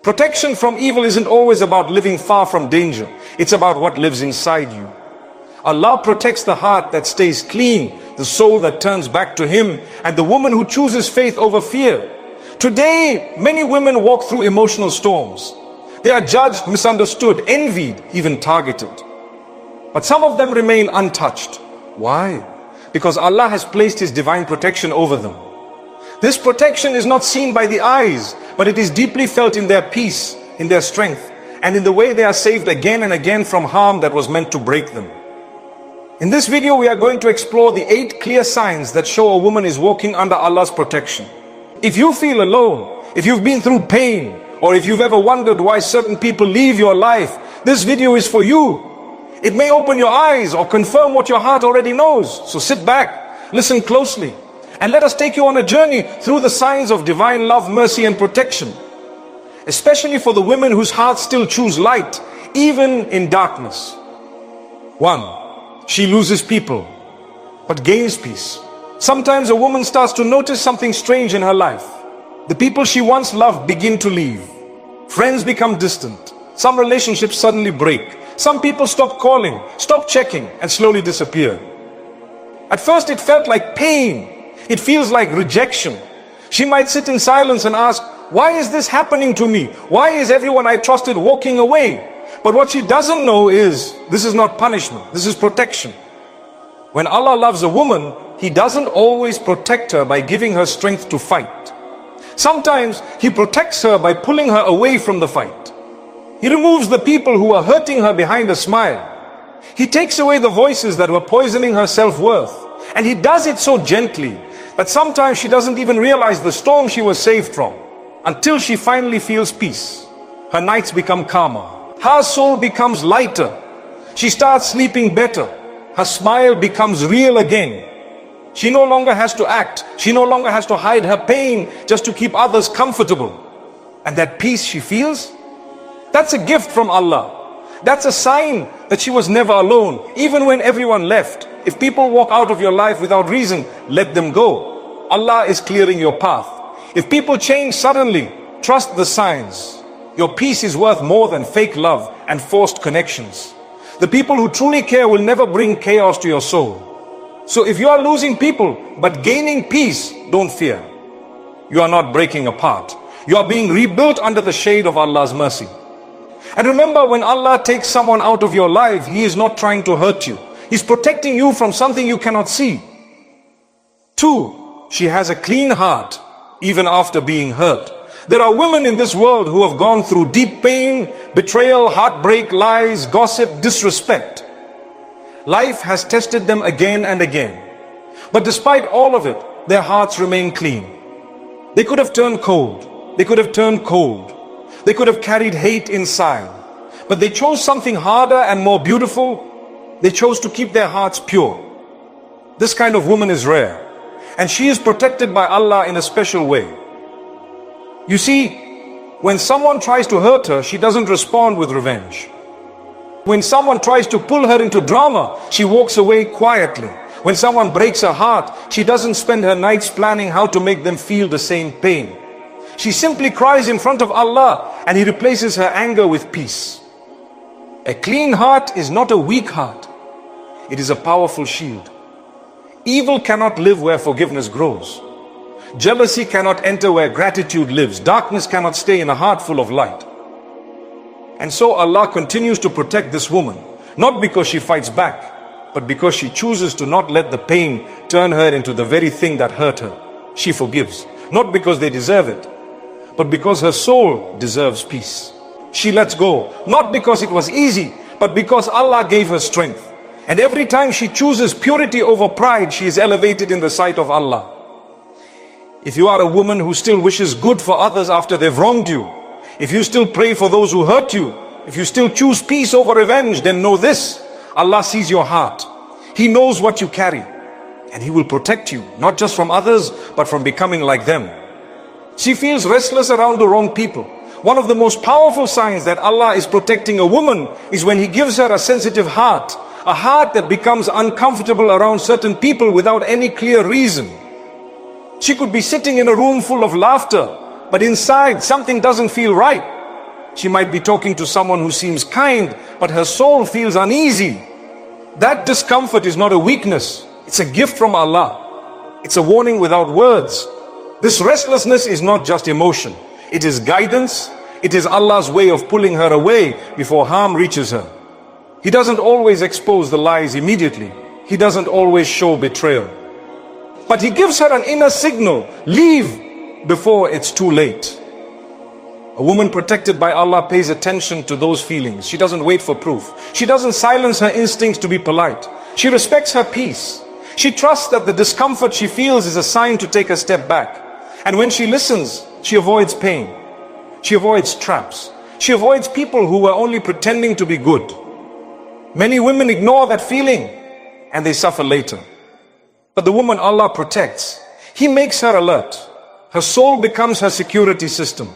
Protection from evil isn't always about living far from danger. It's about what lives inside you. Allah protects the heart that stays clean, the soul that turns back to Him, and the woman who chooses faith over fear. Today, many women walk through emotional storms. They are judged, misunderstood, envied, even targeted. But some of them remain untouched. Why? Because Allah has placed His divine protection over them. This protection is not seen by the eyes, but it is deeply felt in their peace, in their strength, and in the way they are saved again and again from harm that was meant to break them. In this video, we are going to explore the 8 clear signs that show a woman is walking under Allah's protection. If you feel alone, if you've been through pain, or if you've ever wondered why certain people leave your life, this video is for you. It may open your eyes or confirm what your heart already knows. So sit back, listen closely, and let us take you on a journey through the signs of divine love, mercy, and protection. Especially for the women whose hearts still choose light, even in darkness. 1. She loses people, but gains peace. Sometimes a woman starts to notice something strange in her life. The people she once loved begin to leave. Friends become distant. Some relationships suddenly break. Some people stop calling, stop checking, and slowly disappear. At first it felt like pain. It feels like rejection. She might sit in silence and ask, why is this happening to me? Why is everyone I trusted walking away? But what she doesn't know is, this is not punishment, this is protection. When Allah loves a woman, He doesn't always protect her by giving her strength to fight. Sometimes He protects her by pulling her away from the fight. He removes the people who are hurting her behind a smile. He takes away the voices that were poisoning her self-worth. And He does it so gently that sometimes she doesn't even realize the storm she was saved from, until she finally feels peace. Her nights become calmer. Her soul becomes lighter. She starts sleeping better. Her smile becomes real again. She no longer has to act. She no longer has to hide her pain just to keep others comfortable. And that peace she feels, that's a gift from Allah. That's a sign that she was never alone, even when everyone left. If people walk out of your life without reason, let them go. Allah is clearing your path. If people change suddenly, trust the signs. Your peace is worth more than fake love and forced connections. The people who truly care will never bring chaos to your soul. So if you are losing people but gaining peace, don't fear. You are not breaking apart. You are being rebuilt under the shade of Allah's mercy. And remember, when Allah takes someone out of your life, He is not trying to hurt you. He's protecting you from something you cannot see. 2. She has a clean heart, even after being hurt. There are women in this world who have gone through deep pain, betrayal, heartbreak, lies, gossip, disrespect. Life has tested them again and again. But despite all of it, their hearts remain clean. They could have turned cold. They could have turned cold. They could have carried hate inside. But they chose something harder and more beautiful. They chose to keep their hearts pure. This kind of woman is rare. And she is protected by Allah in a special way. You see, when someone tries to hurt her, she doesn't respond with revenge. When someone tries to pull her into drama, she walks away quietly. When someone breaks her heart, she doesn't spend her nights planning how to make them feel the same pain. She simply cries in front of Allah, and He replaces her anger with peace. A clean heart is not a weak heart. It is a powerful shield. Evil cannot live where forgiveness grows. Jealousy cannot enter where gratitude lives. Darkness cannot stay in a heart full of light. And so Allah continues to protect this woman, not because she fights back, but because she chooses to not let the pain turn her into the very thing that hurt her. She forgives, not because they deserve it, but because her soul deserves peace. She lets go, not because it was easy, but because Allah gave her strength. And every time she chooses purity over pride, she is elevated in the sight of Allah. If you are a woman who still wishes good for others after they've wronged you, if you still pray for those who hurt you, if you still choose peace over revenge, then know this: Allah sees your heart. He knows what you carry, and He will protect you, not just from others, but from becoming like them. She feels restless around the wrong people. One of the most powerful signs that Allah is protecting a woman is when He gives her a sensitive heart, a heart that becomes uncomfortable around certain people without any clear reason. She could be sitting in a room full of laughter, but inside something doesn't feel right. She might be talking to someone who seems kind, but her soul feels uneasy. That discomfort is not a weakness. It's a gift from Allah. It's a warning without words. This restlessness is not just emotion. It is guidance. It is Allah's way of pulling her away before harm reaches her. He doesn't always expose the lies immediately. He doesn't always show betrayal. But He gives her an inner signal. Leave before it's too late. A woman protected by Allah pays attention to those feelings. She doesn't wait for proof. She doesn't silence her instincts to be polite. She respects her peace. She trusts that the discomfort she feels is a sign to take a step back. And when she listens, she avoids pain. She avoids traps. She avoids people who are only pretending to be good. Many women ignore that feeling and they suffer later. But the woman Allah protects, He makes her alert. Her soul becomes her security system.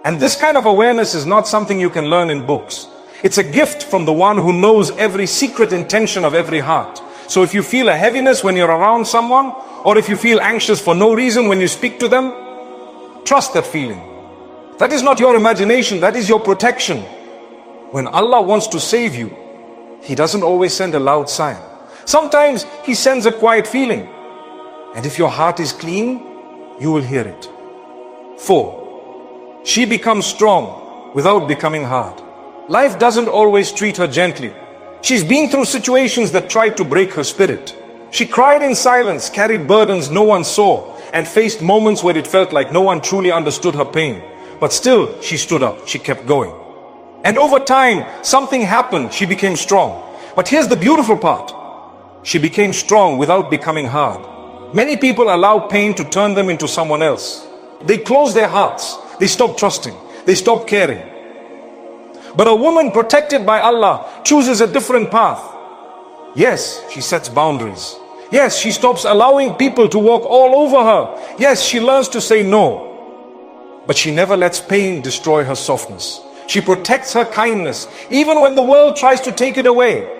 And this kind of awareness is not something you can learn in books. It's a gift from the one who knows every secret intention of every heart. So if you feel a heaviness when you're around someone, or if you feel anxious for no reason when you speak to them, trust that feeling. That is not your imagination, that is your protection. When Allah wants to save you, He doesn't always send a loud sign. Sometimes He sends a quiet feeling. And if your heart is clean, you will hear it. 4. She becomes strong without becoming hard. Life doesn't always treat her gently. She's been through situations that tried to break her spirit. She cried in silence, carried burdens no one saw, and faced moments where it felt like no one truly understood her pain. But still, she stood up, she kept going. And over time, something happened, she became strong. But here's the beautiful part. She became strong without becoming hard. Many people allow pain to turn them into someone else. They close their hearts. They stop trusting. They stop caring. But a woman protected by Allah chooses a different path. Yes, she sets boundaries. Yes, she stops allowing people to walk all over her. Yes, she learns to say no. But she never lets pain destroy her softness. She protects her kindness, even when the world tries to take it away.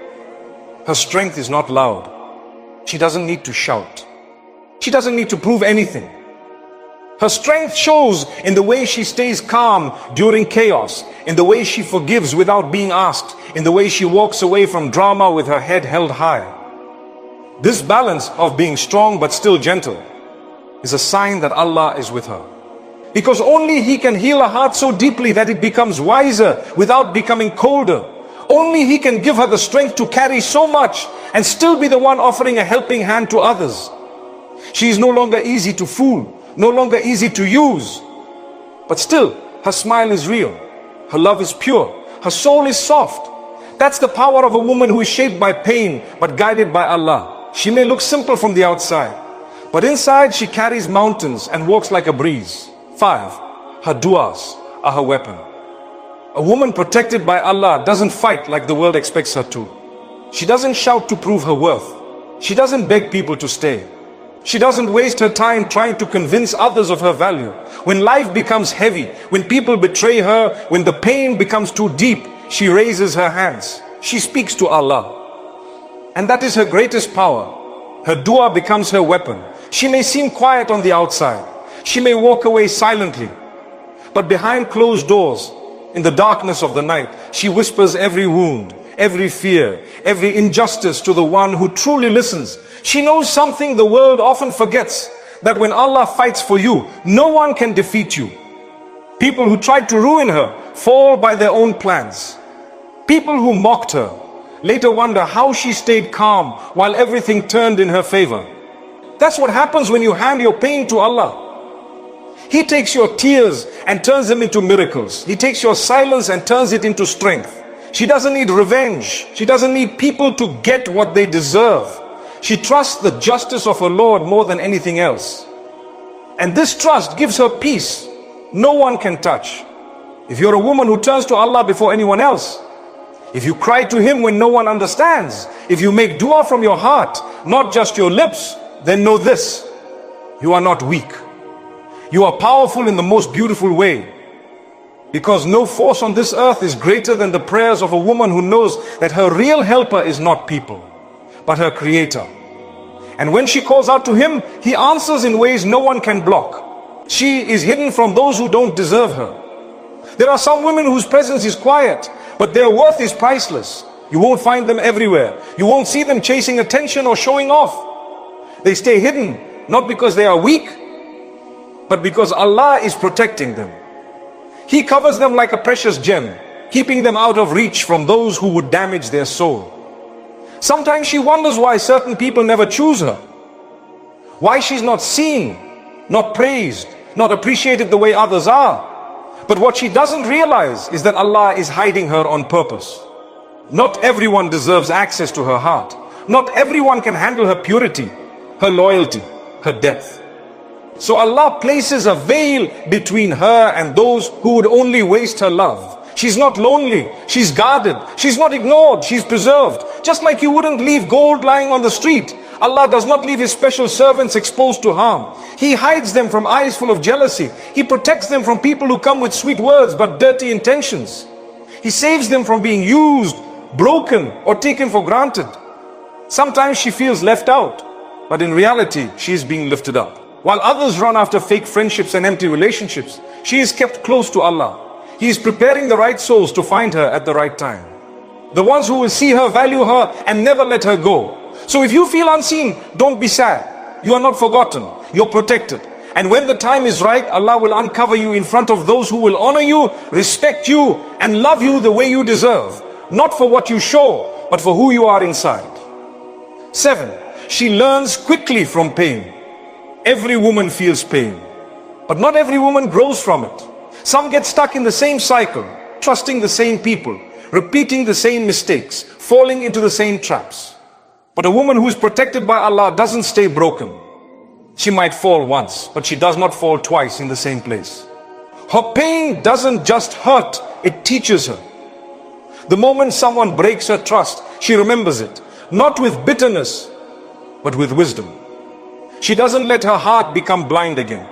Her strength is not loud. She doesn't need to shout. She doesn't need to prove anything. Her strength shows in the way she stays calm during chaos, in the way she forgives without being asked, in the way she walks away from drama with her head held high. This balance of being strong but still gentle is a sign that Allah is with her. Because only He can heal a heart so deeply that it becomes wiser without becoming colder. Only He can give her the strength to carry so much and still be the one offering a helping hand to others. She is no longer easy to fool, no longer easy to use. But still, her smile is real. Her love is pure. Her soul is soft. That's the power of a woman who is shaped by pain but guided by Allah. She may look simple from the outside, but inside she carries mountains and walks like a breeze. 5. Her du'as are her weapon. A woman protected by Allah doesn't fight like the world expects her to. She doesn't shout to prove her worth. She doesn't beg people to stay. She doesn't waste her time trying to convince others of her value. When life becomes heavy, when people betray her, when the pain becomes too deep, she raises her hands. She speaks to Allah. And that is her greatest power. Her dua becomes her weapon. She may seem quiet on the outside. She may walk away silently. But behind closed doors, in the darkness of the night, she whispers every wound, every fear, every injustice to the one who truly listens. She knows something the world often forgets, that when Allah fights for you, no one can defeat you. People who tried to ruin her fall by their own plans. People who mocked her later wonder how she stayed calm while everything turned in her favor. That's what happens when you hand your pain to Allah. He takes your tears and turns them into miracles. He takes your silence and turns it into strength. She doesn't need revenge. She doesn't need people to get what they deserve. She trusts the justice of her Lord more than anything else. And this trust gives her peace no one can touch. If you're a woman who turns to Allah before anyone else, if you cry to Him when no one understands, if you make dua from your heart, not just your lips, then know this: you are not weak. You are powerful in the most beautiful way. Because no force on this earth is greater than the prayers of a woman who knows that her real helper is not people, but her Creator. And when she calls out to Him, He answers in ways no one can block. She is hidden from those who don't deserve her. There are some women whose presence is quiet, but their worth is priceless. You won't find them everywhere. You won't see them chasing attention or showing off. They stay hidden, not because they are weak, but because Allah is protecting them. He covers them like a precious gem, keeping them out of reach from those who would damage their soul. Sometimes she wonders why certain people never choose her. Why she's not seen, not praised, not appreciated the way others are. But what she doesn't realize is that Allah is hiding her on purpose. Not everyone deserves access to her heart. Not everyone can handle her purity, her loyalty, her depth. So Allah places a veil between her and those who would only waste her love. She's not lonely, she's guarded, she's not ignored, she's preserved. Just like you wouldn't leave gold lying on the street, Allah does not leave His special servants exposed to harm. He hides them from eyes full of jealousy. He protects them from people who come with sweet words but dirty intentions. He saves them from being used, broken, or taken for granted. Sometimes she feels left out, but in reality, she is being lifted up. While others run after fake friendships and empty relationships, she is kept close to Allah. He is preparing the right souls to find her at the right time. The ones who will see her, value her, and never let her go. So if you feel unseen, don't be sad. You are not forgotten. You're protected. And when the time is right, Allah will uncover you in front of those who will honor you, respect you, and love you the way you deserve. Not for what you show, but for who you are inside. 7. She learns quickly from pain. Every woman feels pain, but not every woman grows from it. Some get stuck in the same cycle, trusting the same people, repeating the same mistakes, falling into the same traps. But a woman who is protected by Allah doesn't stay broken. She might fall once, but she does not fall twice in the same place. Her pain doesn't just hurt, it teaches her. The moment someone breaks her trust, she remembers it, not with bitterness, but with wisdom. She doesn't let her heart become blind again.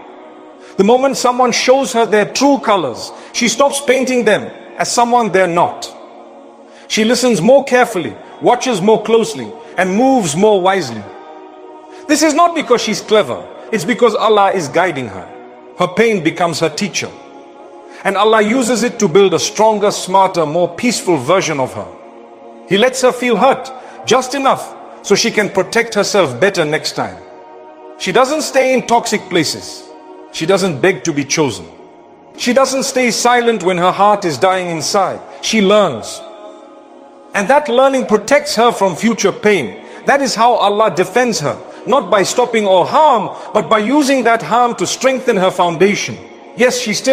The moment someone shows her their true colors, she stops painting them as someone they're not. She listens more carefully, watches more closely, and moves more wisely. This is not because she's clever, it's because Allah is guiding her. Her pain becomes her teacher. And Allah uses it to build a stronger, smarter, more peaceful version of her. He lets her feel hurt, just enough, so she can protect herself better next time. She doesn't stay in toxic places. She doesn't beg to be chosen. She doesn't stay silent when her heart is dying inside. She learns. And that learning protects her from future pain. That is how Allah defends her, not by stopping all harm, but by using that harm to strengthen her foundation. Yes, she still